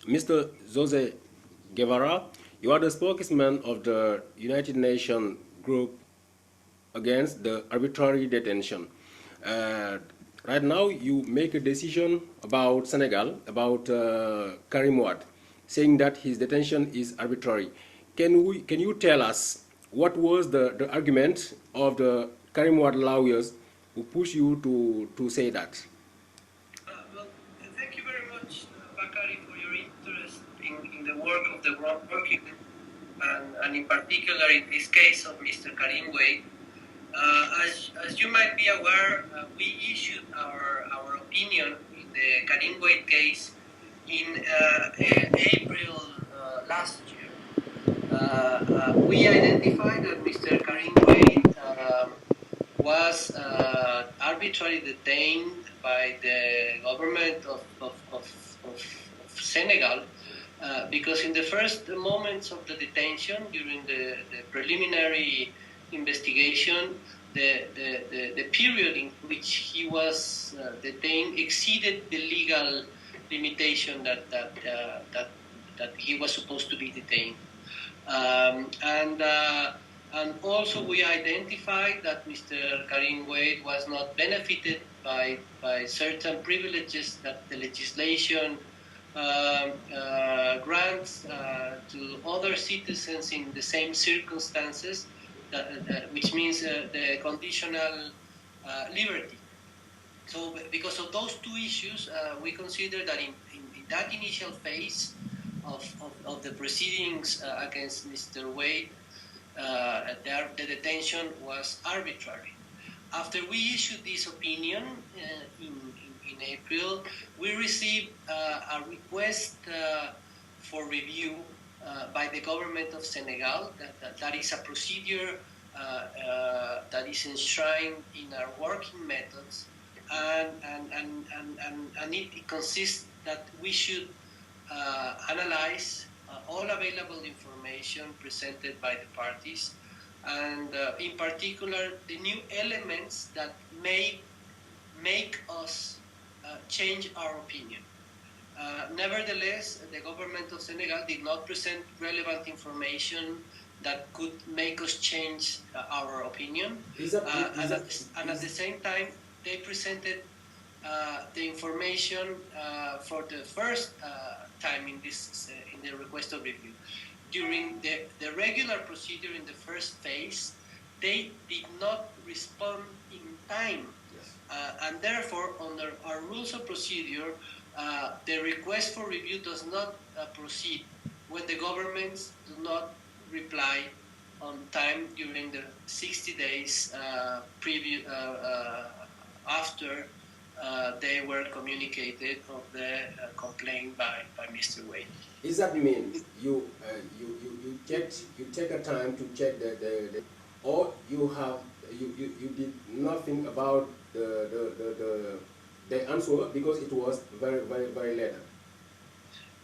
Mr. Jose Guevara, you are the spokesman of the United Nations Group against the arbitrary detention. Right now, you make a decision about Senegal, about Karim Wade, saying that his detention is arbitrary. Can you tell us what was the argument of the Karim Wade lawyers who pushed you to say that? Well, thank you very much, Bakari, for your interest in the work of the working group, and in particular in this case of Mr. Karim Wade. As you might be aware, we issued our opinion in the Karim Wade case in April last year. We identified that Mr. Karim Wade was arbitrarily detained by the government of Senegal because in the first moments of the detention, during the preliminary investigation, the period in which he was detained exceeded the legal limitation that he was supposed to be detained. And also we identified that Mr. Karim Wade was not benefited by certain privileges that the legislation grants to other citizens in the same circumstances, which means the conditional liberty. So because of those two issues, we consider that in that initial phase of the proceedings against Mr. Wade, the detention was arbitrary. After we issued this opinion in April, we received a request for review by the government of Senegal. That is a procedure that is enshrined in our working methods, and it consists that we should analyze all available information presented by the parties, and in particular the new elements that may make us change our opinion. Nevertheless, the government of Senegal did not present relevant information that could make us change our opinion. And at the same time, they presented the information for the first time in the request of review. During the regular procedure in the first phase, they did not respond in time. Yes. And therefore, under our rules of procedure, the request for review does not proceed when the governments do not reply on time during the 60 days after they were communicated of the complaint by Mr. Wade. Does that mean you take a time to check the or you did nothing about the answer because it was very late?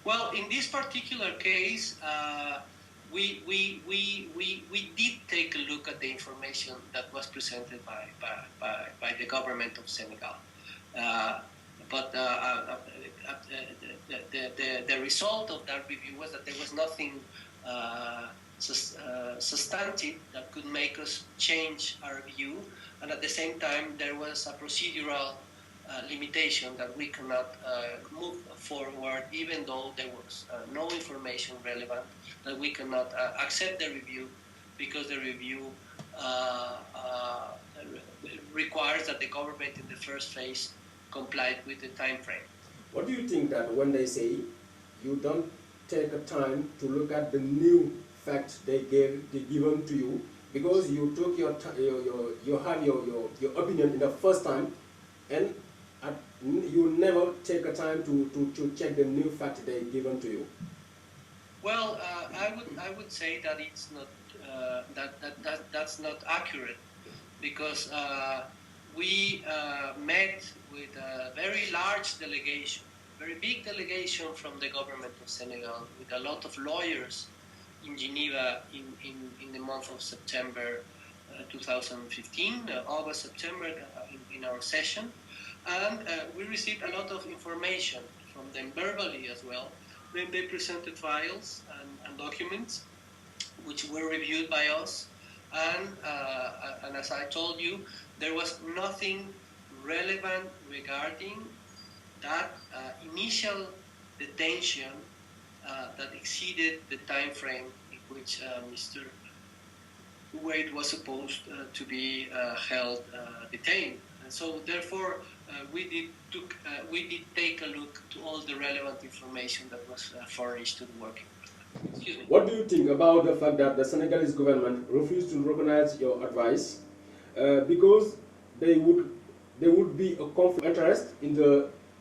Well, in this particular case, we did take a look at the information that was presented by the government of Senegal. But the result of that review was that there was nothing substantive that could make us change our view, and at the same time there was a procedural limitation that we cannot move forward, even though there was no information relevant, that we cannot accept the review because the review requires that the government in the first phase complied with the time frame. What do you think that when they say you don't take a time to look at the new facts they given to you because you took your opinion in the first time, and you never take a time to check the new fact they given to you? Well, I would say that it's not that's not accurate, because we met with a very large delegation, very big delegation from the government of Senegal, with a lot of lawyers in Geneva in the month of September. 2015, August, September, in our session. And we received a lot of information from them verbally as well. Then they presented files and documents which were reviewed by us. And as I told you, there was nothing relevant regarding that initial detention that exceeded the time frame in which Mr. Wade was supposed to be held detained. And so therefore we did take a look to all the relevant information that was furnished to the working group. Excuse me. What do you think about the fact that the Senegalese government refused to recognize your advice because they would be a conflict of interest in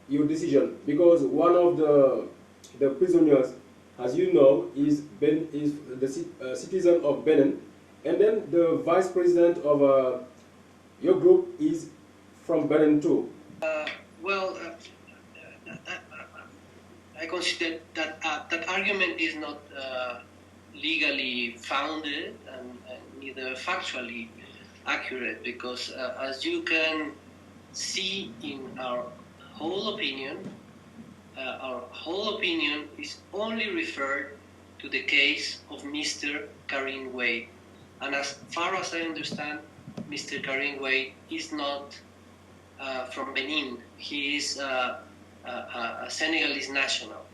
your decision? Because one of the prisoners, as you know, is the citizen of Benin, and then the vice president of your group is from Benin too. I consider that that argument is not legally founded and neither factually accurate, because as you can see in our whole opinion is only referred to the case of Mr. Karim Wade. And as far as I understand, Mr. Karim Wade is not from Benin. He is a Senegalese national.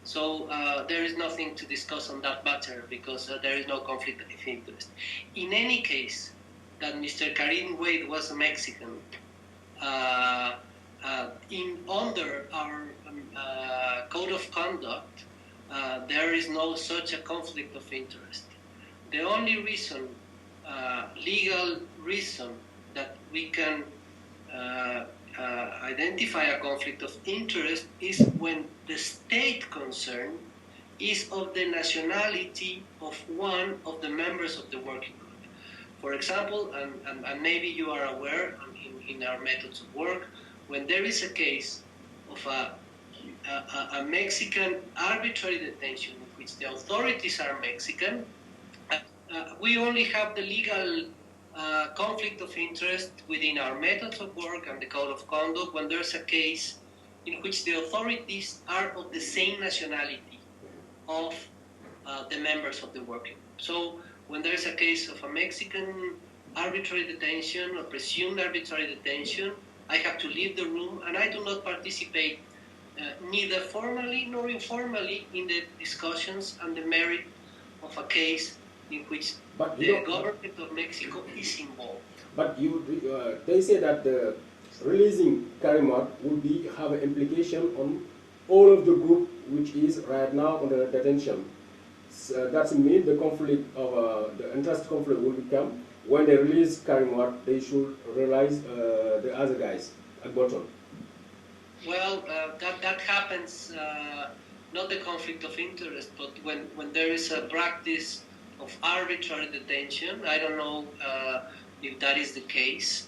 So there is nothing to discuss on that matter, because there is no conflict of interest. In any case, that Mr. Karim Wade was a Mexican, under our code of conduct, there is no such a conflict of interest. The only reason, legal reason, that we can identify a conflict of interest is when the state concerned is of the nationality of one of the members of the working group. For example, and maybe you are aware in our methods of work, when there is a case of a Mexican arbitrary detention in which the authorities are Mexican, we only have the legal conflict of interest within our methods of work and the code of conduct when there's a case in which the authorities are of the same nationality of the members of the working group. So when there's a case of a Mexican arbitrary detention or presumed arbitrary detention, I have to leave the room, and I do not participate neither formally nor informally in the discussions and the merit of a case in which the government of Mexico is involved. But they say that releasing Karim Wade would have an implication on all of the group which is right now under detention. So that means the conflict of the interest conflict will become when they release Karim Wade, they should realize the other guys at bottom. Well, that happens, not the conflict of interest, but when there is a practice of arbitrary detention. I don't know if that is the case,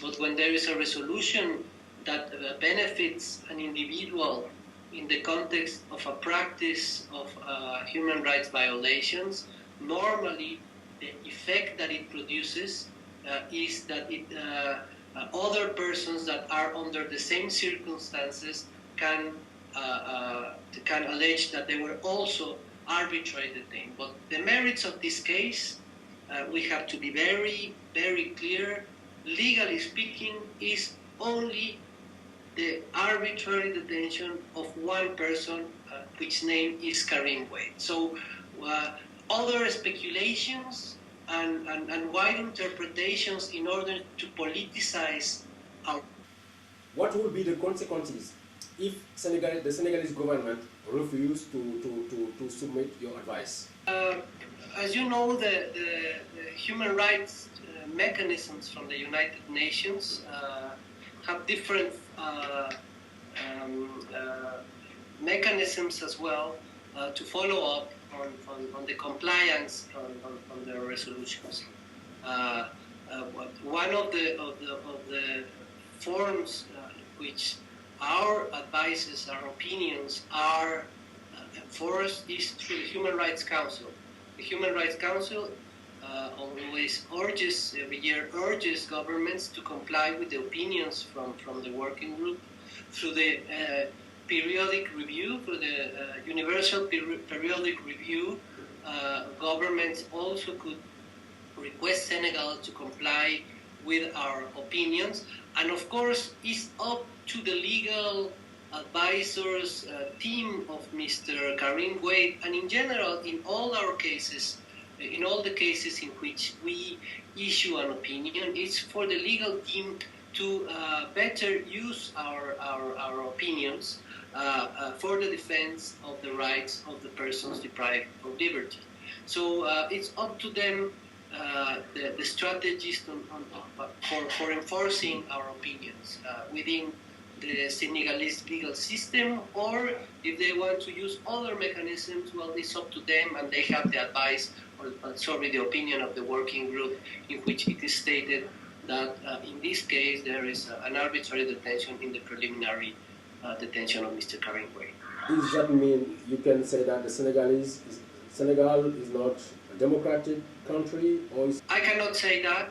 but when there is a resolution that benefits an individual in the context of a practice of human rights violations, normally the effect that it produces is that other persons that are under the same circumstances can allege that they were also arbitrarily detained. But the merits of this case, we have to be very, very clear. Legally speaking, is only the arbitrary detention of one person, which name is Karim Wade. So other speculations and wide interpretations in order to politicize our... What would be the consequences if the Senegalese government refused to submit your advice? As you know, the human rights mechanisms from the United Nations have different mechanisms as well to follow up on the compliance on the resolutions. One of the forms which our advices, our opinions are enforced is through the Human Rights Council. The Human Rights Council always urges, every year urges governments to comply with the opinions from the working group through the periodic review, through the universal periodic review. Governments also could request Senegal to comply with our opinions, and of course it's up to the legal advisors team of Mr. Karim Wade, and in general in all our cases, in all the cases in which we issue an opinion, it's for the legal team to better use our opinions for the defense of the rights of the persons deprived of liberty. So it's up to them, the strategies for enforcing our opinions within the Senegalese legal system, or if they want to use other mechanisms, well, it's up to them, and they have the advice, or sorry, the opinion of the working group, in which it is stated that in this case there is an arbitrary detention in the preliminary detention of Mr. Karim Wade. Does that mean you can say that the Senegal is not a democratic country, or is... I cannot say that.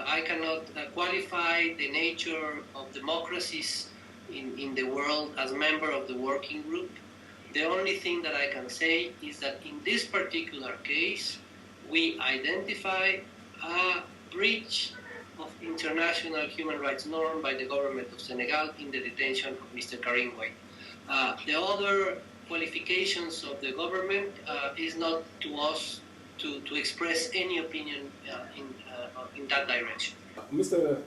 I cannot qualify the nature of democracies in the world as a member of the working group. The only thing that I can say is that in this particular case, we identify a breach of international human rights norm by the government of Senegal in the detention of Mr. Karim Wade. The other qualifications of the government is not to us to express any opinion in that direction. Mr.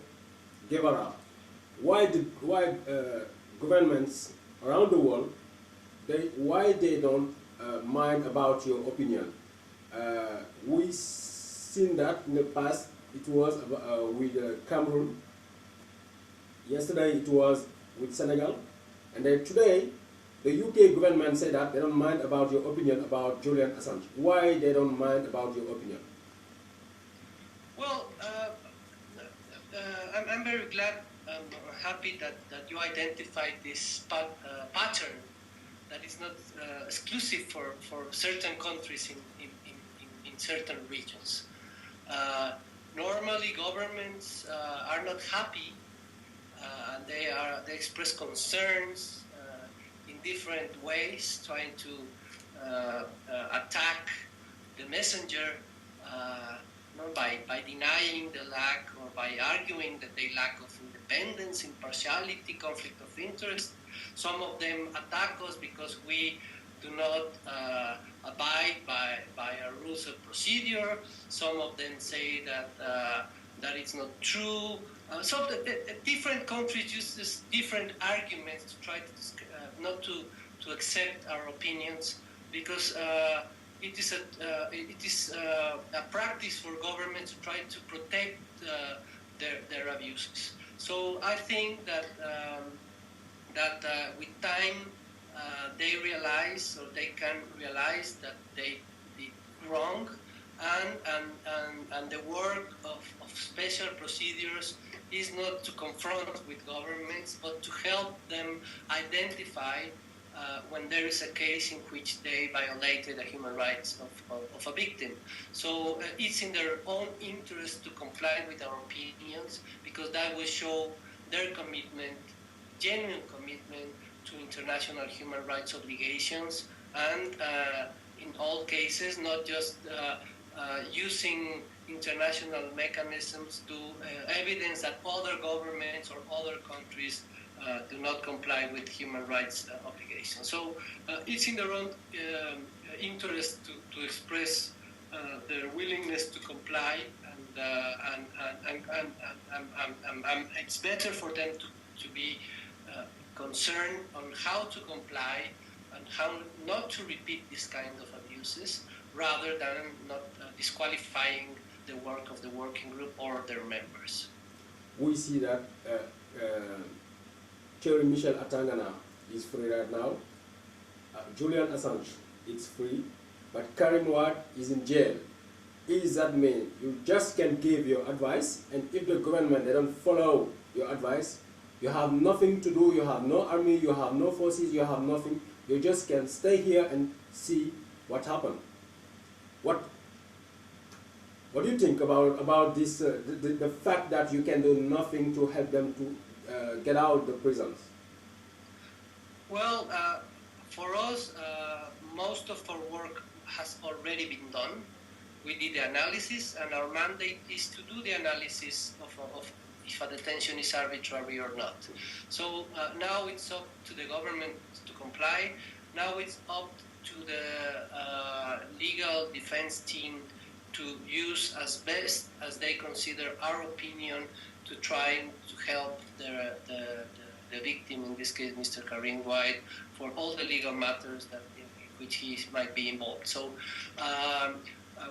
Guevara, why governments around the world, why they don't mind about your opinion? We've seen that in the past. It was with Cameroon. Yesterday it was with Senegal, and then today the UK government said that they don't mind about your opinion about Julian Assange. Why they don't mind about your opinion? Well, I'm very glad, or happy that you identified this pattern that is not exclusive for certain countries in certain regions. Normally, governments are not happy, and they express concerns in different ways, trying to attack the messenger by denying the lack, or by arguing that they lack of independence, impartiality, conflict of interest. Some of them attack us because we do not abide by our rules of procedure. Some of them say that it's not true. So the different countries use this different arguments to try to not to accept our opinions, because it is a practice for governments to try to protect their abuses. So I think that with time they realize, or they can realize, that they did wrong, and the work of special procedures is not to confront with governments, but to help them identify when there is a case in which they violated the human rights of a victim. So it's in their own interest to comply with our opinions, because that will show their commitment, genuine commitment to international human rights obligations, and in all cases, not just using international mechanisms to evidence that other governments or other countries do not comply with human rights obligations. So it's in their own interest to express their willingness to comply, and it's better for them to be concerned on how to comply and how not to repeat this kind of abuses, rather than not disqualifying the work of the working group or their members. We see that Thierry Michel Atangana is free right now. Julian Assange is free, but Karim Wade is in jail. Is that mean you just can give your advice, and if the government they don't follow your advice, you have nothing to do, you have no army, you have no forces, you have nothing, you just can stay here and see what happened? What do you think about this, the fact that you can do nothing to help them to get out the prisons? Well, for us, most of our work has already been done. We did the analysis, and our mandate is to do the analysis of if a detention is arbitrary or not. So now it's up to the government to comply. Now it's up to the legal defense team to use as best as they consider our opinion to try to help the victim, in this case Mr. Karim Wade, for all the legal matters that in which he might be involved. So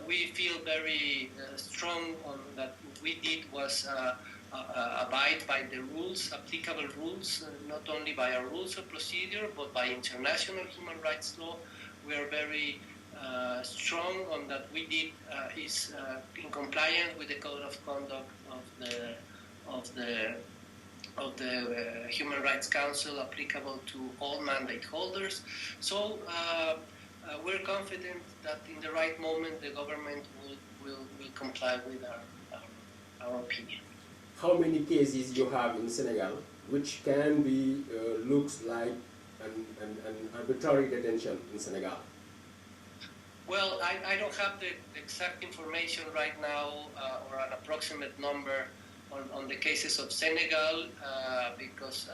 we feel very strong on that. We did was abide by the rules, applicable rules, not only by our rules of procedure, but by international human rights law. We are very strong on that. We did is in compliance with the code of conduct of the Human Rights Council, applicable to all mandate holders. So we're confident that in the right moment the government will comply with our opinion. How many cases you have in Senegal which can be looks like an arbitrary detention in Senegal? Well, I don't have the exact information right now or an approximate number on the cases of Senegal because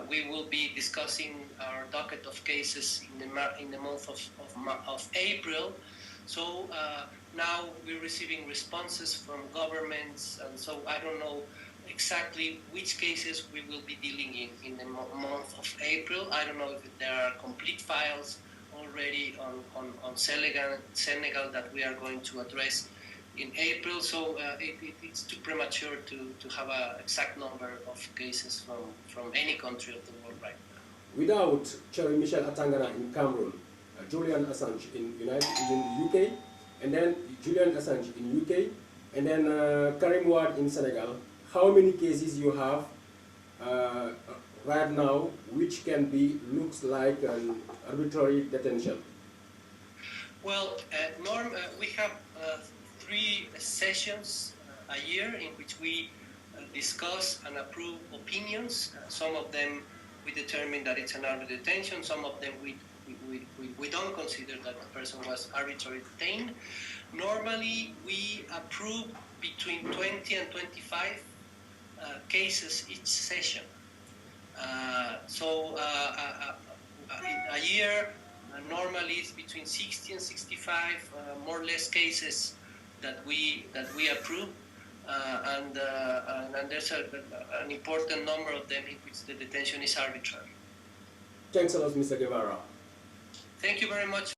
we will be discussing our docket of cases in the month of April. So now we're receiving responses from governments, and so I don't know exactly which cases we will be dealing in the month of April. I don't know if there are complete files already on Senegal that we are going to address in April, so it's too premature to have an exact number of cases from any country of the world right now. Without Cherry Michel Atangana in Cameroon, Julian Assange in the UK, and then Julian Assange in UK, and then Karim Wade in Senegal, how many cases you have right now which can be looks like an arbitrary detention? Well, we have 3 sessions a year in which we discuss and approve opinions. Some of them we determine that it's an arbitrary detention. Some of them we don't consider that the person was arbitrarily detained. Normally, we approve between 20 and 25 cases each session. So a year normally is between 60 and 65 more or less cases that we approve, and there's an important number of them in which the detention is arbitrary. Thanks a lot, Mr. Guevara. Thank you very much.